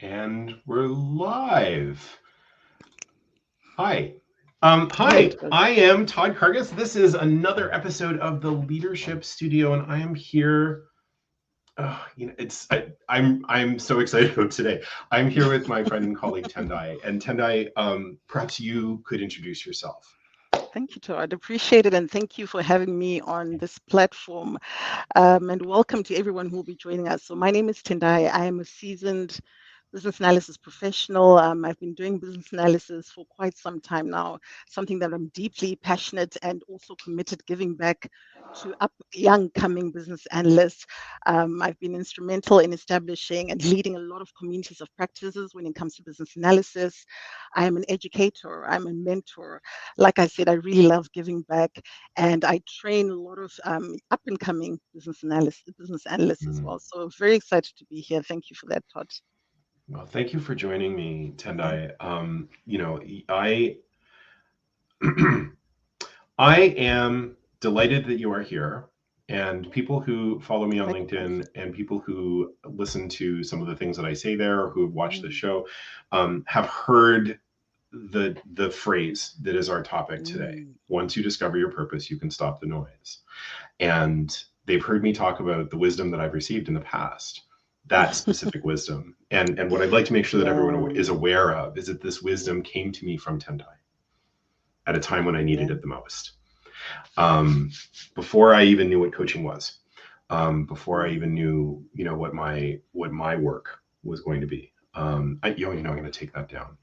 And we're live. Hi. Hi, Hi, Todd. I am Todd Cargus. This is another episode of the Leadership Studio, and I am here. I'm so excited about today. I'm here with my friend and colleague Tendai. And Tendai, perhaps you could introduce yourself. Thank you, Todd. Appreciate it, and thank you for having me on this platform. And welcome to everyone who will be joining us. So, my name is Tendai. I am a seasoned business analysis professional. I've been doing business analysis for quite some time now, something that I'm deeply passionate and also committed giving back to young coming business analysts. I've been instrumental in establishing and leading a lot of communities of practices when it comes to business analysis. I am an educator, I'm a mentor. Like I said, I really love giving back, and I train a lot of up and coming business analysts as Mm. well. So very excited to be here. Thank you for that, Todd. Well, thank you for joining me, Yeah. Tendai. I I am delighted that you are here. And people who follow me on Likewise. LinkedIn and people who listen to some of the things that I say there or who have watched the Mm, show have heard the phrase that is our topic today. mm. Once you discover your purpose, you can stop the noise. And they've heard me talk about the wisdom that I've received in the past, that specific wisdom. And what I'd like to make sure that everyone Yeah, is aware of is that this wisdom came to me from Tendai at a time when I needed yeah. it the most, um, before I even knew what coaching was, before I Mm. even knew, what my work was going to be. I'm going to take that down.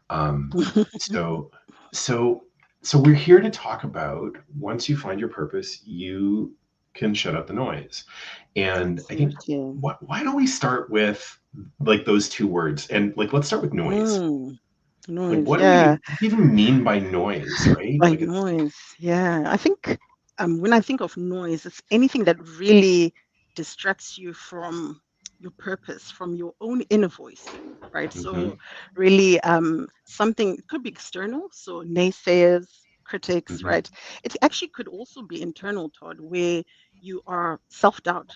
Um, so, so, so we're here to talk about once you find your purpose, you can shut out the noise. And I think, Absolutely. why don't we start with like those two words and like let's start with noise. Mm. Like, Noise, what do yeah. we even mean by noise, right? By Like, it's noise, yeah. I think when I think of noise, it's anything that really distracts you from your purpose, from your own inner voice, right? So mhm, really something it could be external, so naysayers, critics, mhm. right? It actually could also be internal, Todd, where you are self-doubt,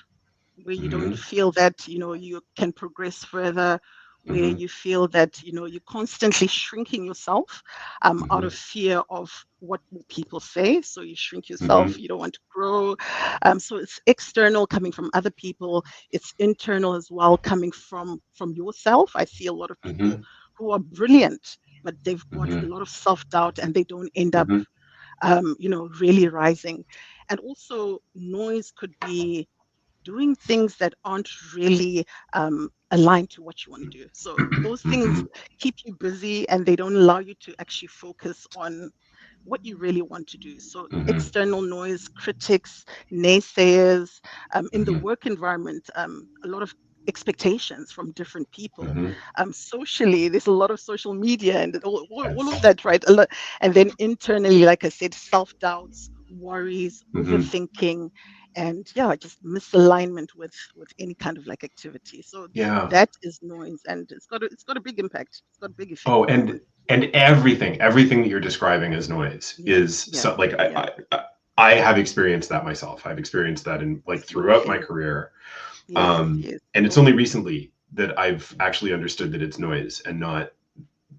where you don't Mhm, feel that you can progress further, where mhm, you feel that you're constantly shrinking yourself out of mhm, fear of what will people say, so you shrink yourself, mhm, you don't want to grow. So it's external coming from other people, it's internal as well coming from yourself. I see a lot of people mhm, who are brilliant, but they've got a mhm, lot of self-doubt and they don't end up mhm, really rising. And also noise could be doing things that aren't really aligned to what you want to do. So those things mhm, keep you busy and they don't allow you to actually focus on what you really want to do. So mhm, external noise, critics, naysayers, in the mhm, work environment, a lot of expectations from different people. mhm. Socially, there's a lot of social media and all of Yes. that, right? A lot, and then internally, like I said, self-doubts, worries, Mhm. overthinking, and yeah, just misalignment with any kind of like activity. So Yeah. that is noise, and it's got a big impact. It's got a big effect Oh, on everyone. and everything that you're describing as noise Yeah, is yeah, so like yeah, I have experienced that myself. I've experienced that in like throughout my absolutely. career. Yes, yes. And it's only recently that I've actually understood that it's noise and not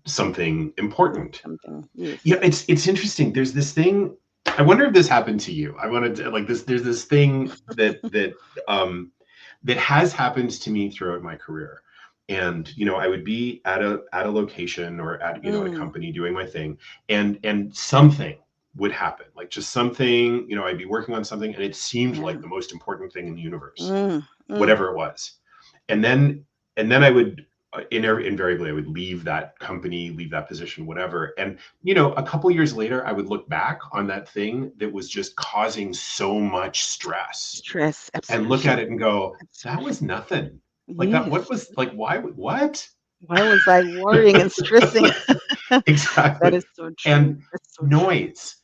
something Not important. something. Yes. Yeah, it's interesting. There's this thing. I wonder if this happened to you. I wanted to like this. There's this thing um, that has happened to me throughout my career, and I would be at a location or at a Mm, company doing my thing, and something would happen, like just something. I'd be working on something, and it seemed like yeah. the most important thing in the universe, Mm, mm, whatever it was, and then I would invariably I would leave that company, leave that position, whatever. And a couple years later, I would look back on that thing that was just causing so much stress stress. and look at Absolutely. it and go, that Absolutely. was nothing. Like that, what Yes. was like, why, what? Why was I worrying and stressing? That Exactly. is so true. And That's so true. noise,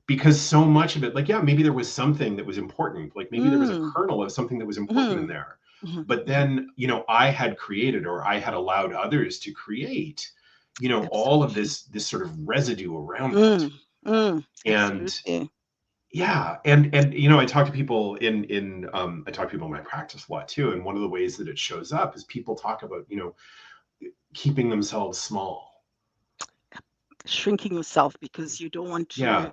because so much of it, like, yeah, maybe there was something that was important. Like maybe there was a Mm, kernel of something that was important in mm, there. mhm, But mhm. then, I had created or I had allowed others to create, all of Absolutely. this sort of residue around it. Mm, mm, And absolutely. yeah, and I talk to people I talk to people in my practice a lot too. And one of the ways that it shows up is people talk about, keeping themselves small. Shrinking yourself because you don't want to Yeah.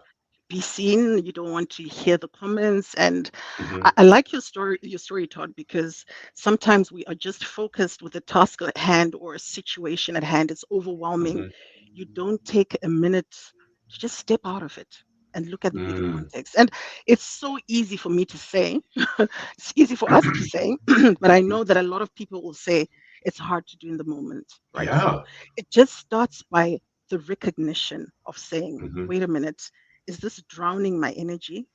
be seen, you don't want to hear the comments. And Hmm. I like your story, Todd, because sometimes we are just focused with a task at hand or a situation at hand. It's overwhelming. Hmm. You don't take a minute to just step out of it and look at the bigger Mm. context. And it's so easy for me to say, it's easy for us to say, but I know that a lot of people will say it's hard to do in the moment, right? So Yeah. it just starts by the recognition of saying, Hmm. wait a minute, is this drowning my energy?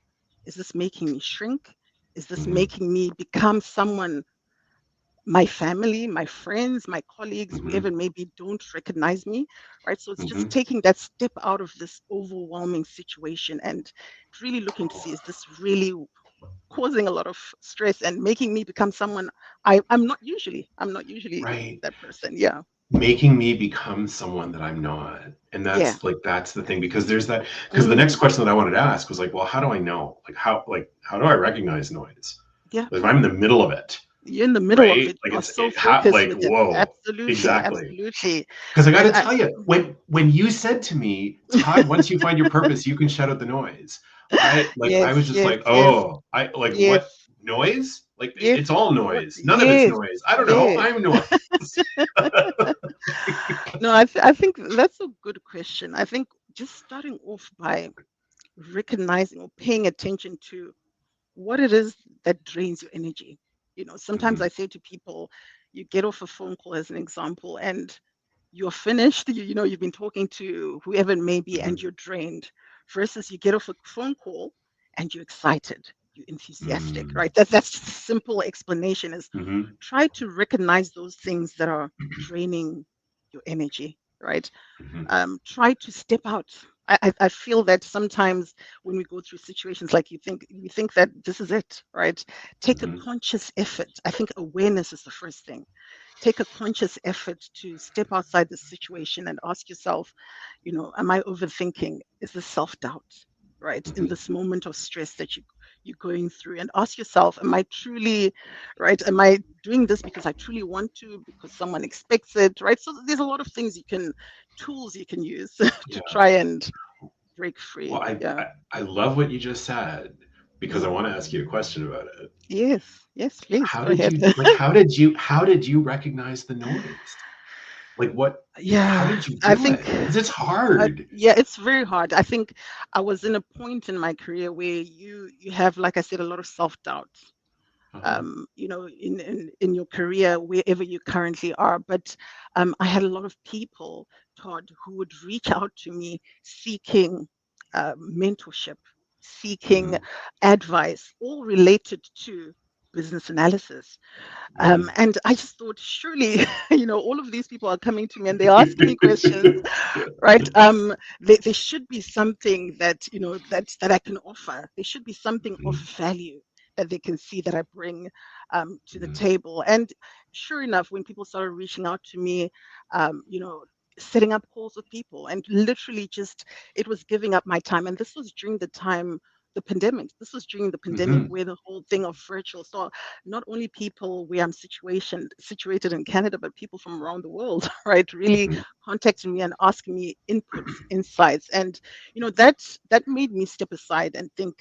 Is this making me shrink? Is this Hmm. making me become someone my family, my friends, my colleagues, Hmm. whoever maybe don't recognize me, right? So it's just Hmm. taking that step out of this overwhelming situation and really looking to see, is this really causing a lot of stress and making me become someone I'm not usually. I'm not usually Right. that person. Yeah. Making me become someone that I'm not. And Yeah. that's the thing, because there's that, because the next Mm, question that I wanted to ask was like, well, how do I know? How do I recognize noise? yeah. Like if I'm in the middle of it, You're in the middle of right? it. Like You are it's so focused like, with it. whoa, Absolutely. exactly. Absolutely. Because I got Right. to tell you, when you said to me, Todd, once you find your purpose, you can shut out the noise. I was Yes. just Yes. like, Yes. oh, I like Yes. what noise? Like Yes. it's all What? noise. None of it's Yes. noise. I don't know. Yes. I'm noise. No, I think that's a good question. I think just starting off by recognizing or paying attention to what it is that drains your energy. Sometimes Hmm. I say to people, you get off a phone call as an example, and you're finished. You've been talking to whoever it may be, Hmm. and you're drained. Versus you get off a phone call and you're excited, you're enthusiastic, Mm. right? That's just a simple explanation. Is Hmm. try to recognize those things that are draining your energy, right? Hmm. Try to step out. I feel that sometimes when we go through situations like we think that this is it, right? Take a Hmm. conscious effort. I think awareness is the first thing. Take a conscious effort to step outside the situation and ask yourself, am I overthinking? Is this self-doubt, right? In Hmm. this moment of stress that you're going through, and ask yourself, am I truly, right? Am I doing this because I truly want to, because someone expects it, right? So there's a lot of tools you can use to Yeah. try and break Well, free. Yeah. I love what you just said, because I Mm. want to ask you a question about it. Yes. Yes, please How go did ahead. you how did you recognize the noise? Like what how Yeah, did you I do think, it? Because it's hard. yeah, it's very hard. I think I was in a point in my career where you have, like I said, a lot of self-doubt. Uh-huh. In your career, wherever you currently are. But I had a lot of people, Todd, who would reach out to me seeking mentorship, seeking Hmm. advice, all related to business analysis. Hmm. And I just thought, surely, all of these people are coming to me and they're asking me questions, Yeah. right? There should be something that I can offer. There should be something of Mhm. value that they can see that I bring to the Mhm. table. And sure enough, when people started reaching out to me, setting up calls with people, and literally just it was giving up my time. And this was during the time. The pandemic. This was during the pandemic Mhm. where the whole thing of virtual. So not only people where I'm situated in Canada, but people from around the world, right? Really Mhm. contacting me and asking me inputs, insights, and that made me step aside and think,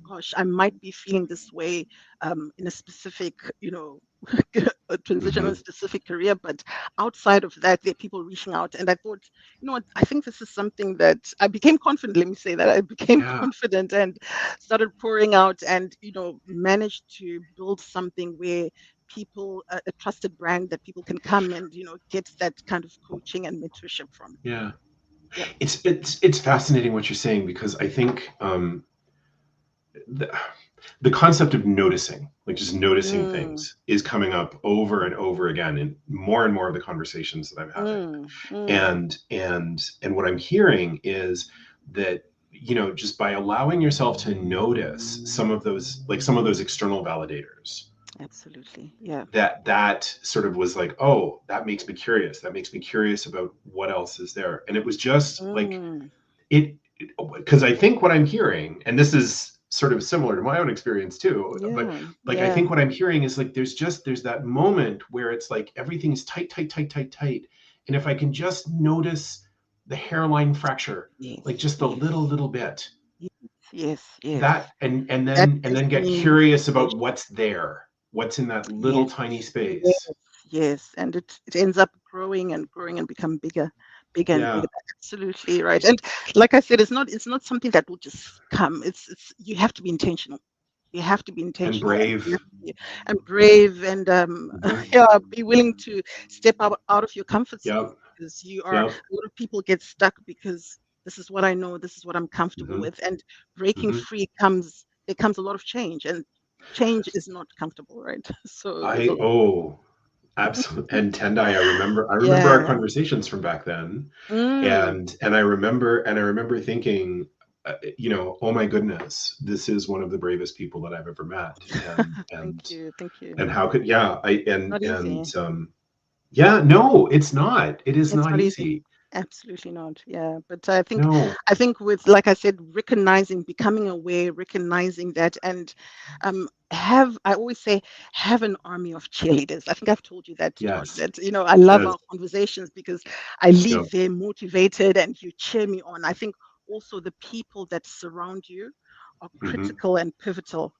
gosh, I might be feeling this way in a specific, a transition, a Mhm. specific career, but outside of that, there are people reaching out, and I thought, what, I think this is something that I became confident. Let me say that I became Yeah. confident and started pouring out, and managed to build something where people, a trusted brand that people can come and get that kind of coaching and mentorship from. Yeah. Yeah. It's fascinating what you're saying, because I think the, the concept of noticing, like just noticing Mm, things, is coming up over and over again in more of the conversations that I'm having. mm, mm. And what I'm hearing is that, just by allowing yourself to notice some of those external validators, Absolutely. Yeah. that sort of was like, oh, that makes me curious. That makes me curious about what else is there. And it was just like Mm, it, because I think what I'm hearing, and this is sort of similar to my own experience too. But Yeah. like, I Yeah. think what I'm hearing is like, there's that moment where it's like everything's tight, tight, tight, tight, tight. And if I can just notice the hairline fracture, Yes. like just a Yes. little bit, Yes. Yes. Yes. that, and That then gives get me curious about motivation. what's there, what's in that little Yes. tiny Yes. space. Yes. And it ends up growing and become bigger, bigger and Yeah. bigger. Absolutely right. And like I said, it's not something that will just come. It's you have to be intentional. You have to be And intentional, and you have brave. to be and brave, and Hmm. yeah, be willing to step out of your comfort zone, Yep. because Yep. a lot of people get stuck because this is what I know, this is what I'm comfortable Hmm. with, and breaking Hmm. free comes a lot of change, and change is not comfortable, right? So there's a I lot. oh, absolutely. And Tendai, I remember our Yeah. conversations from back then, Mm. and I remember thinking, oh my goodness, this is one of the bravest people that I've ever met, Thank you. Thank you. and how could, yeah, I Not easy. yeah, no, it's not. It is It's not not easy. easy. Absolutely not. Yeah. But I think No. I think with, like I said, recognizing, becoming aware, recognizing that, and I always say, have an army of cheerleaders. I think I've told you that, Todd, Yes. that I love Yes. our conversations because I Yep. leave there motivated and you cheer me on. I think also the people that surround you are Hmm. critical and pivotal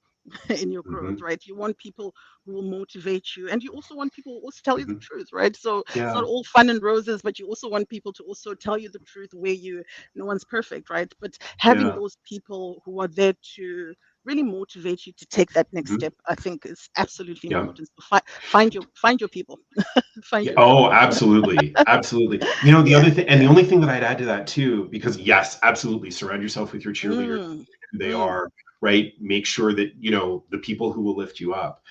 in your growth, Hmm. right? You want people who will motivate you, and you also want people who also tell you the Hmm. truth, right? So it's not Yeah. all fun and roses, but you also want people to also tell you the truth where no one's perfect, right? But having Yeah. those people who are there to really motivate you to take that next Hmm. step, I think is absolutely Yeah. important. So find your people, find Yeah. your Oh, people. absolutely. Absolutely. The Yeah, other thing, and the yeah. only thing that I'd add to that too, because yes, absolutely, surround yourself with your cheerleaders, Mm, who they mm, are, right? Make sure that, the people who will lift you up.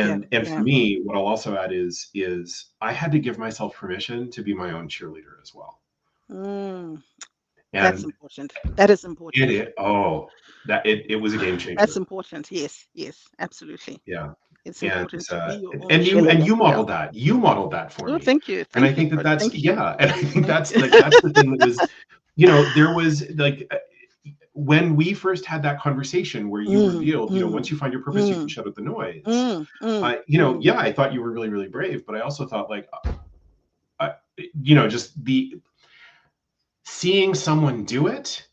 yeah, And for yeah. me, what I'll also add is I had to give myself permission to be my own cheerleader as well. Mm, that's And important. That is important. it was a game That's changer. important. Yes, yes, absolutely. Yeah. It's And important to be your own and cheerleader. you Yeah. modeled that. You modeled that for Oh, me. thank you. And I Thank you, think that Todd. that's, Thank you. yeah, and I think Thank that's you. like that's the thing that was, there was like, when we first had that conversation where you Mm, revealed, once mm, you find your purpose, you can mm, shut out the noise. mm, mm, mm. Yeah, I thought you were really, really brave, but I also thought like, uh, just the seeing someone do it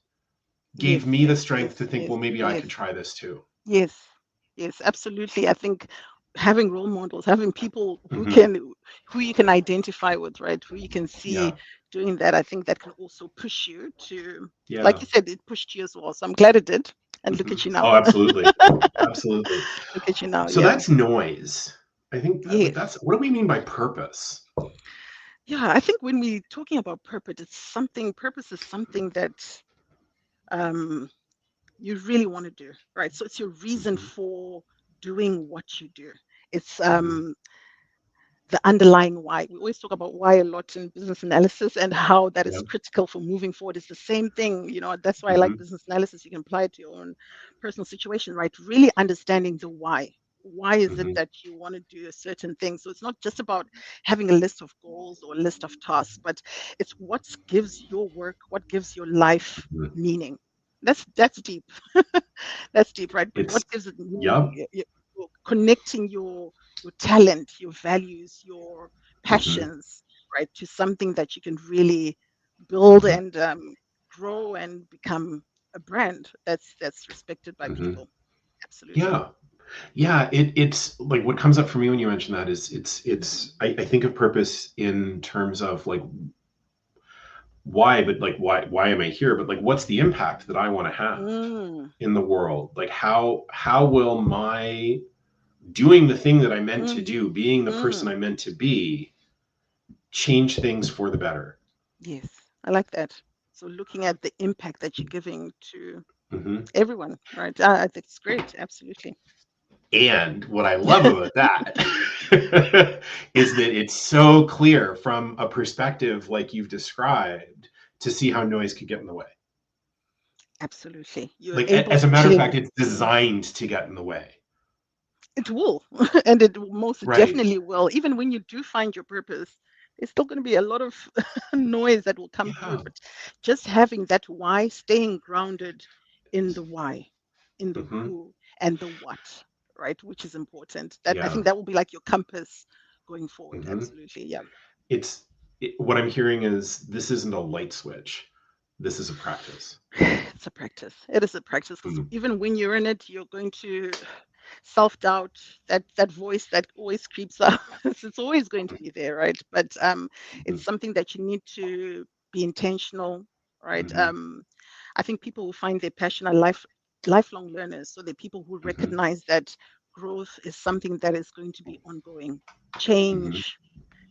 Yes, gave me the yes, strength yes, to think, yes, well, maybe I yes, could try this too. yes, yes, absolutely. I think having role models, having people Hmm. who you can identify with, right? Who you can see Yeah. doing that, I think that can also push you to, like Yeah. you said, it pushed you as well. So I'm glad it did. And look Hmm. at you now. Oh, absolutely. Absolutely. Look at you now. So Yeah. that's noise. I think, like, Yes. that's what do we mean by purpose? Yeah. I think when we're talking about purpose is something that um, you really want to do, right? So it's your reason Hmm. for doing what you do. It's Hmm. the underlying why. We always talk about why a lot in business analysis and how that is Yep. critical for moving forward. It's the same thing, that's why I like Hmm. business analysis. You can apply it to your own personal situation, right? Really understanding the why. Why is it Hmm. that you want to do a certain thing? So it's not just about having a list of goals or a list of tasks, but it's what gives your work, what gives your life Hmm. meaning. That's deep. That's deep, right? But It's what gives it meaning? yep. Connecting your talent, your values, your Hmm. passions, right, to something that you can really build Hmm. and grow and become a brand that's respected by Hmm. people. Absolutely. Yeah. Yeah. It's like what comes up for me when you mention that is Mm, I think of purpose in terms of like why, but like why am I here? But like what's the impact that I want to have mm, in the world? Like how will my doing the thing that I meant to mm, do, being the person mm. I meant to be, change things for the better? Yes, I like that. So looking at the impact that you're giving to Hmm. everyone, right? I think it's great. Absolutely. And what I love about that is that it's so clear from a perspective like you've described to see how noise could get in the way. Absolutely. You're Like, able as a to matter of clearly fact, it's see. designed to get in the way. It will, and it most Right. definitely will. Even when you do find your purpose, there's still going to be a lot of noise that will come through. Yeah. But just having that why, staying grounded in the why, in the Hmm. who and the what, right? Which is important. That I Yeah. think that will be like your compass going forward. Hmm. Absolutely. Yeah. What I'm hearing is this isn't a light switch. This is a practice. It's a practice. It is a practice because Mm, even when you're in it, you're going to self-doubt, that voice that always creeps up. It's always going to be there, right? But mhm, it's something that you need to be intentional, right? mhm, I think people who find their passion are lifelong learners. So they're people who mhm, recognize that growth is something that is going to be ongoing. mhm, Change,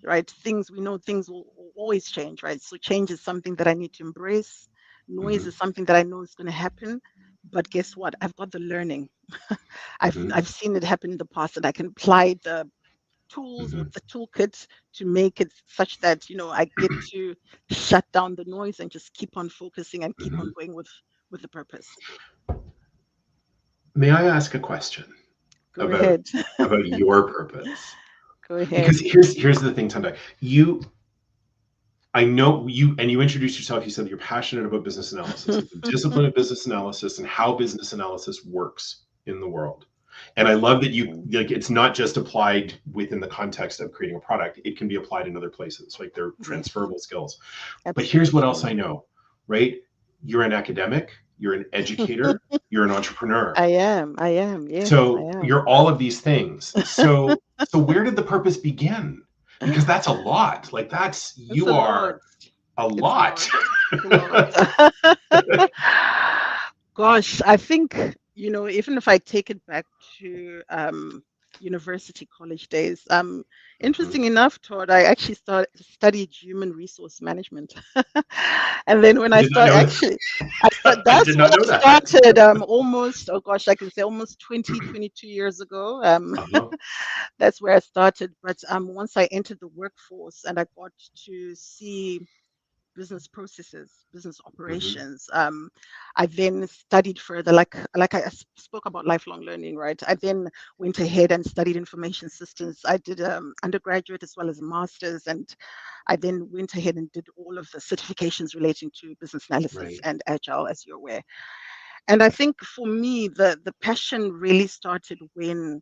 right? Things we know things will always change, right? So change is something that I need to embrace. Noise mhm, is something that I know is going to happen. But guess what? I've got the learning. mhm, I've seen it happen in the past, and I can apply the tools with mhm, the toolkit to make it such that I get to shut down the noise and just keep on focusing and keep on mhm. going with the purpose. May I ask a question Go about ahead. your purpose? Go Because ahead. here's the thing, Tendai. I know you, and you introduced yourself. You said that you're passionate about business analysis, like the discipline of business analysis and how business analysis works in the world. And I love that you Absolutely. like it's not just applied within the context of creating a product. It can be applied in other places, like they're Yes, transferable skills. But here's what else absolutely. I know, right? You're an academic, you're an educator, you're an entrepreneur. I am. I am. Yes, I So am. you're all of these things. So where did the purpose begin? Because that's a lot. Like that's It's you a lot. are a It's a lot. lot. It's a lot. Gosh, I think, even if I take it back to university college days, Mhm. interesting enough, Todd, I actually studied human resource management. And then when I I did not start know actually, I that's did when not know I that. started almost, oh gosh, I can say almost 20, 22 years ago. Uh-huh. That's where I started. But once I entered the workforce and I got to see business processes, business Mhm. operations. I then studied further, like I spoke about lifelong learning, right? I then went ahead and studied information systems. I did undergraduate as well as a master's, and I then went ahead and did all of the certifications relating to business analysis Right. and agile, as you're aware. And I think for me, the passion really started when,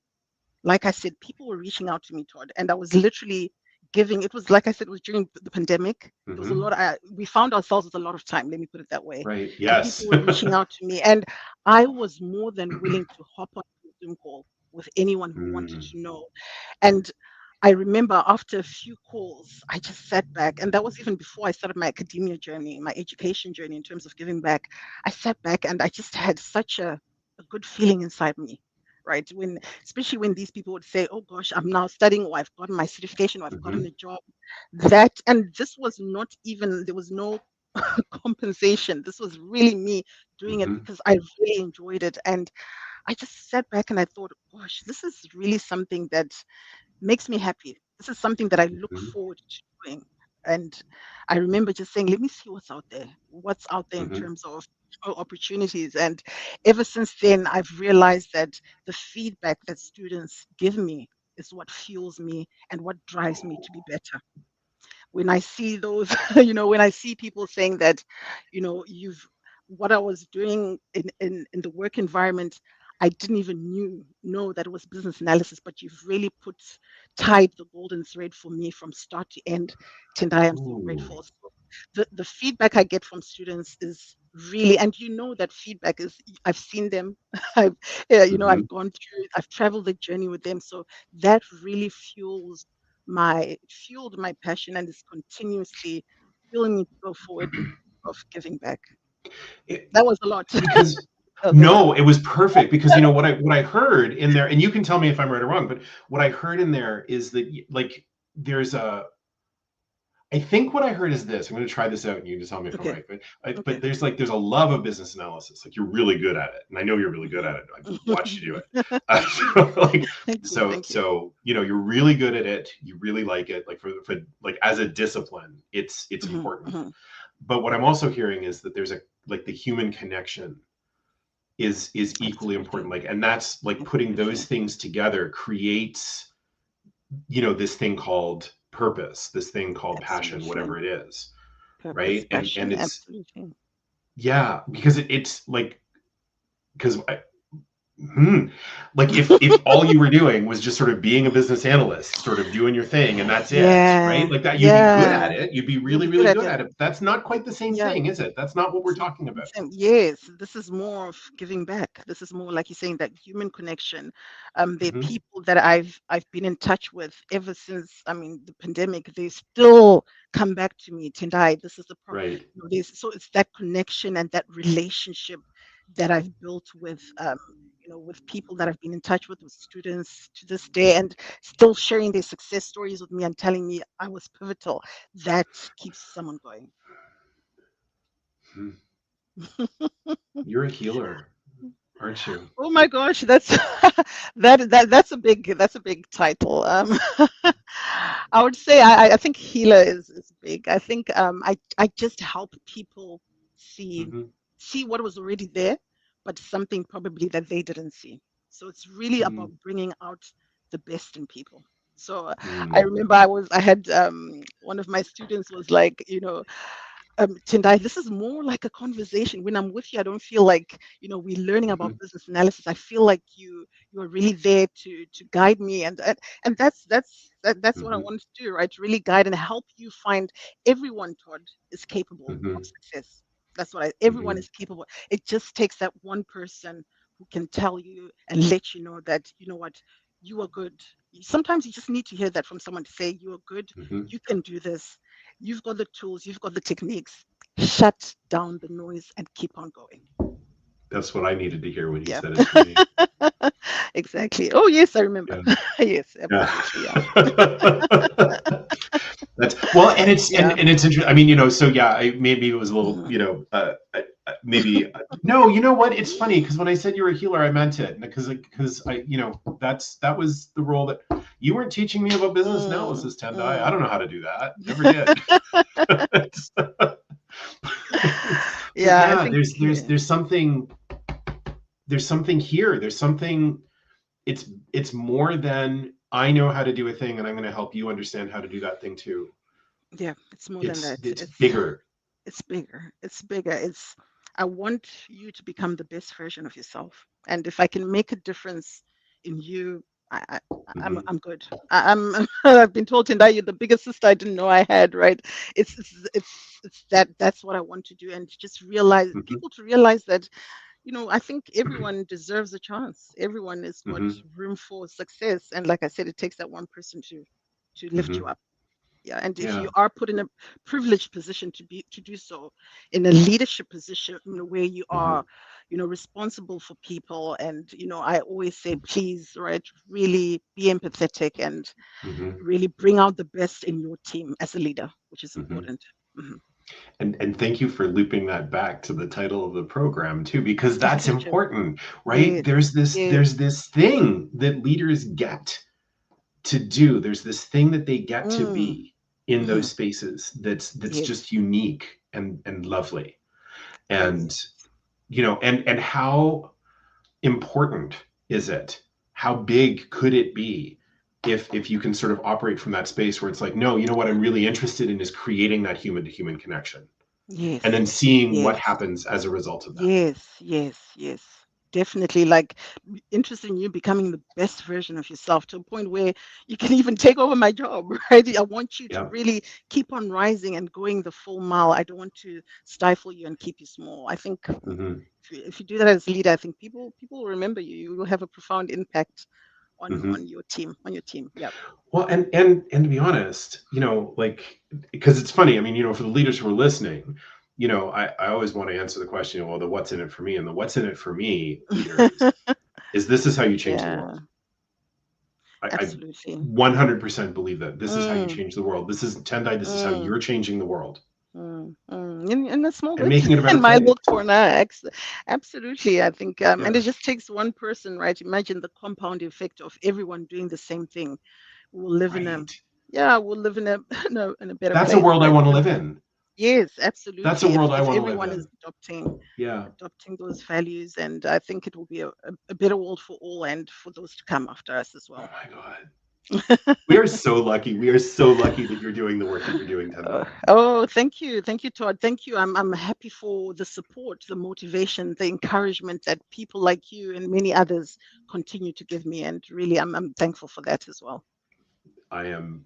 like I said, people were reaching out to me, Todd, and I was literally giving. It was like I said, it was during the pandemic. There was a Mhm. lot. We found ourselves with a lot of time. Let me put it that way. Right. And people Yes. were reaching out to me, and I was more than willing to hop on a Zoom call with anyone who wanted Mm. to know. And I remember after a few calls, I just sat back, and that was even before I started my academia journey, my education journey in terms of giving back. I sat back and I just had such a good feeling inside me, right? Especially when these people would say, "Oh gosh, I'm now studying, or I've gotten my certification, or I've gotten Mhm. a job." And this was not even, there was no compensation. This was really me doing it Mhm. because I really enjoyed it. And I just sat back and I thought, gosh, this is really something that makes me happy. This is something that I look Mhm. forward to doing. And I remember just saying, let me see what's out there in Mhm. terms of opportunities. And ever since then, I've realized that the feedback that students give me is what fuels me and what drives me to be better. When I see those, when I see people saying that, you've what I was doing in the work environment, I didn't even know that it was business analysis, but you've really tied the golden thread for me from start to end. Tendai, I'm so Ooh. grateful. So the feedback I get from students is really, and that feedback is, I've seen them, I've Mhm. I've gone through, I've traveled the journey with them, so that really fueled my passion and is continuously fueling me to go forward of giving back. It, That was a lot. because That was a lot. no, it was perfect because what I heard in there, and you can tell me if I'm right or wrong, but what I heard in there is that like there's a I think what I heard is this. I'm going to try this out, and you can tell me if I'm Okay. right. But Okay. there's a love of business analysis. Like you're really good at it, and I know you're really good Mhm. at it. I've watched you do it. Like Thank you. Thank you. you're really good at it. You really like it. Like for like as a discipline, it's Mhm, important. mhm. But what I'm also hearing is that there's a like the human connection is equally Absolutely. important. Like and that's like putting those Absolutely. things together creates this thing called purpose, this thing called passion, Absolutely. whatever it is, Purpose, right? And passion. it's Absolutely. yeah, because it's like because Hmm. Like if all you were doing was just sort of being a business analyst, sort of doing your thing and that's it, right? Yeah, Like that, you'd be good yeah, at it. You'd be you'll really, be good really at good it. at it. But that's not quite the same Yeah. thing, is it? That's not what we're It's talking the about. same. Yes, this is more of giving back. This is more like you're saying that human connection. There are Hmm. people that I've been in touch with ever since. I mean, the pandemic. They still come back to me. Tendai, this is the Right. this. So it's that connection and that relationship that I've built with with people that I've been in touch with students to this day, and still sharing their success stories with me and telling me I was pivotal. That keeps someone going. Hmm. You're a healer, aren't you? Oh my gosh, that's that's a big title. I would say I think healer is big. I think I just help people see Hmm. see what was already there, but something probably that they didn't see. So it's really about Mm. bringing out the best in people. So I Mm. remember I had one of my students was like, Tendai, this is more like a conversation. When I'm with you, I don't feel like, we're learning about Hmm. business analysis. I feel like you're really there to guide me, and that's what I Hmm. want to do, right? To really guide and help you find everyone, Todd, is capable of Hmm. success. Everyone Hmm. is capable. It just takes that one person who can tell you and let you know that, you know what, you are good. Sometimes you just need to hear that from someone to say you are good, Hmm. you can do this. You've got the tools, you've got the techniques. Shut down the noise and keep on going. That's what I needed to hear when you Yeah. said it to me. Exactly. Oh, yes, I remember. Yeah. Yes, Yeah. absolutely. Yeah. That's well, and it's Yeah. and it's interesting. I mean, so yeah, maybe it was a little, Mhm. maybe no. You know what? It's funny because when I said you were a healer, I meant it because that was the role that you weren't teaching me about business Mm, analysis, Tendai. I mm. don't know how to do that. Never did. But Yeah, I yeah, think, there's something here. There's something. It's more than I know how to do a thing, and I'm going to help you understand how to do that thing too. yeah, it's more than It's that. it's bigger. It's bigger. It's bigger. I want you to become the best version of yourself. And if I can make a difference in you, Hmm. I'm good. I've been told Tendai, you're the biggest sister I didn't know I had, right? That's what I want to do. And just realize Hmm. people to realize that, I think everyone deserves a chance. Everyone has got Hmm. room for success. And like I said, it takes that one person to lift you Hmm. up. Yeah, and if Yeah. you are put in a privileged position to do so, in a leadership position, where you Hmm. are, responsible for people, and I always say, please, right, really be empathetic and Hmm. really bring out the best in your team as a leader, which is Hmm. important. Mhm. And thank you for looping that back to the title of the program too, because that's Leadership. important, right? Yes, yes. There's this thing that leaders get to do. There's this thing that they get to Mm, be in mhm. those spaces that's Yes, just unique and lovely. And yes. and how important is it? How big could it be if you can sort of operate from that space where it's like, no, you know what I'm really interested in is creating that human to human connection and then Yes, seeing what yes. happens as a result of that. Yes, yes, yes. Definitely like interested in you becoming the best version of yourself to a point where you can even take over my job, right? I want you to Yeah. really keep on rising and going the full mile. I don't want to stifle you and keep you small. I think Hmm. if you do that as a leader, I think people will remember you. You will have a profound impact Hmm. on your team, on your team. Yeah. Well, and to be honest, like because it's funny. I mean, for the leaders who are listening, I always want to answer the question, well, the what's in it for me, and the what's in it for me, leaders, is this is how you change the Yeah, world. I absolutely. 100% believe that this is how you Mm, change the world. This is Tendai. This is how mm. you're changing the world In a small and bit, making it a better in my place. little corner, absolutely. I think, and Yeah. it just takes one person, right? Imagine the compound effect of everyone doing the same thing. We'll live in a, Right. yeah, we'll live in a, in a better That's a place, world I right? want to live in. Yes, That's a absolutely. If world I if want to live everyone is in. adopting Yeah. adopting those values, and I think it will be a better world for all and for those to come after us as Oh well. my God. We are so lucky. We are so lucky that you're doing the work that you're doing, Tendai. Oh, thank you, Todd. Thank you. I'm happy for the support, the motivation, the encouragement that people like you and many others continue to give me, and really, I'm thankful for that as well.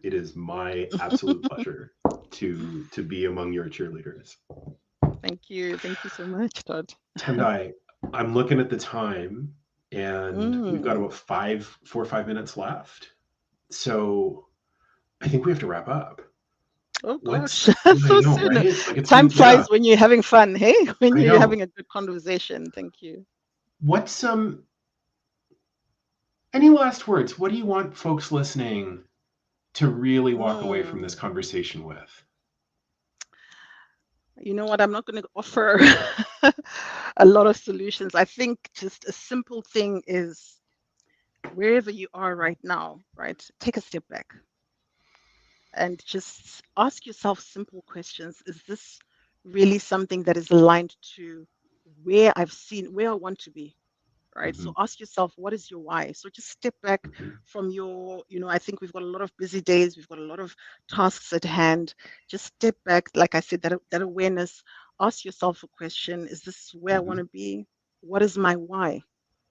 It is my absolute pleasure to be among your cheerleaders. Thank you so much, Todd. Tendai, I'm looking at the time and we've got Mm. about 4 or 5 minutes left. So I think we have to wrap up. Oh gosh, What's, yeah, I so know, soon. right? Like it's Time been, flies yeah, when you're having fun, hey? When I you're know. having a good conversation. Thank you. What's any last words? What do you want folks listening to really walk away from Mm. this conversation with? You know what? I'm not going to offer a lot of solutions. I think just a simple thing is wherever you are right now, right? Take a step back and just ask yourself simple questions. Is this really something that is aligned to where I want to be? Right. Hmm. So ask yourself, what is your why? So just step back Hmm. from I think we've got a lot of busy days, we've got a lot of tasks at hand. Just step back, like I said, that awareness, ask yourself a question. Is this where I want Hmm. to be? What is my why?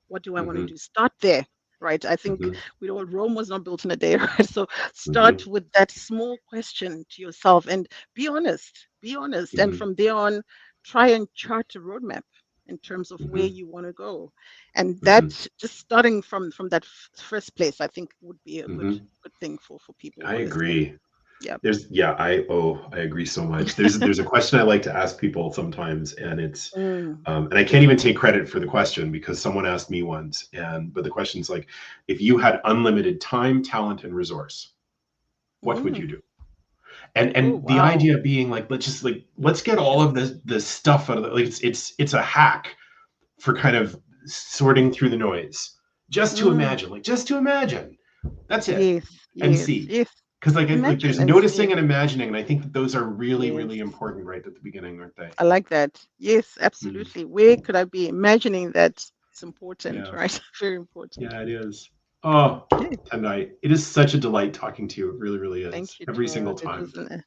What do I want to Hmm. do? Start there, right? I think Hmm. Rome was not built in a day, right? So start Hmm. with that small question to yourself and be honest. And Hmm. from there on, try and chart a roadmap in terms of where Hmm. you want to go. And that Hmm. just starting from that first place, I think would be a Hmm. good thing for people I who are listening. agree. Yeah. I agree so much. There's a question I like to ask people sometimes, and Mm, and I can't even take credit for the question because someone asked me once, but the question's like, if you had unlimited time, talent, and resource, what would you mm. do? Oh, And the wow. idea being like, let's get all of this stuff out of the, like it's a hack for kind of sorting through the noise. Mm, Just to imagine. That's it. yes, And yes, see. yes. Because like Imagine there's and see. noticing and imagining, and I think that those are really, Yes. really important right at the beginning, aren't they? I like that. Yes, Mm, absolutely. Where could I be? Imagining that it's important, yeah. right? Very important. Yeah, it is. Oh, Okay. Tendai, it is such a delight talking to you. It really, really is. Thank you, Every single Todd. It time. was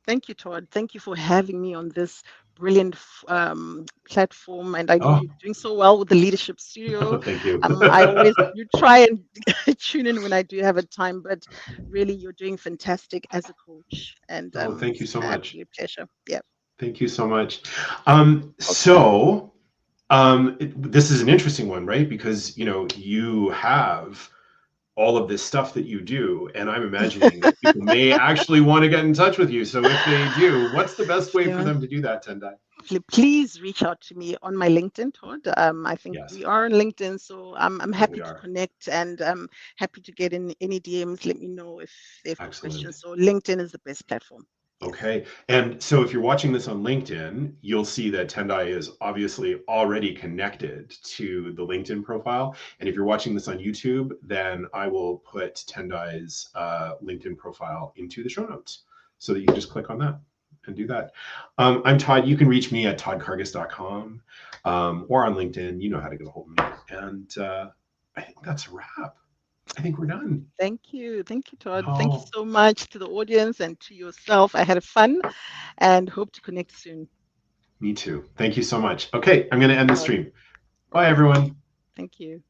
thank you, Todd. Thank you for having me on this brilliant platform. And I know Oh, you're doing so well with the Leadership Studio. thank you. I always you try and tune in when I do have a time, but really you're doing fantastic as a coach. And Oh, thank you it's so an much. absolute pleasure. Yeah. Thank you so much. Welcome. So this is an interesting one, right? Because you have all of this stuff that you do, and I'm imagining that people may actually want to get in touch with you. So if they do, what's the best way for Yeah. them to do that, Tendai? Please reach out to me on my LinkedIn, Todd. I think Yes. we are on LinkedIn, so I'm Oh, we happy to are. connect and I'm happy to get in any DMs. Let me know if they've got Excellent. questions. So LinkedIn is the best platform. Yes. Okay. And so if you're watching this on LinkedIn, you'll see that Tendai is obviously already connected to the LinkedIn profile. And if you're watching this on YouTube, then I will put Tendai's LinkedIn profile into the show notes so that you can just click on that and do that. I'm Todd. You can reach me at toddcargis.com or on LinkedIn. You know how to get a hold of me. And I think that's a wrap. I think we're done. Thank you. Thank you, Todd. Thank you Oh, so much to the audience and to yourself. I had fun and hope to connect soon. me too. Thank you so much. Okay, I'm going to end the All right. stream. All Bye, right. everyone. Thank you.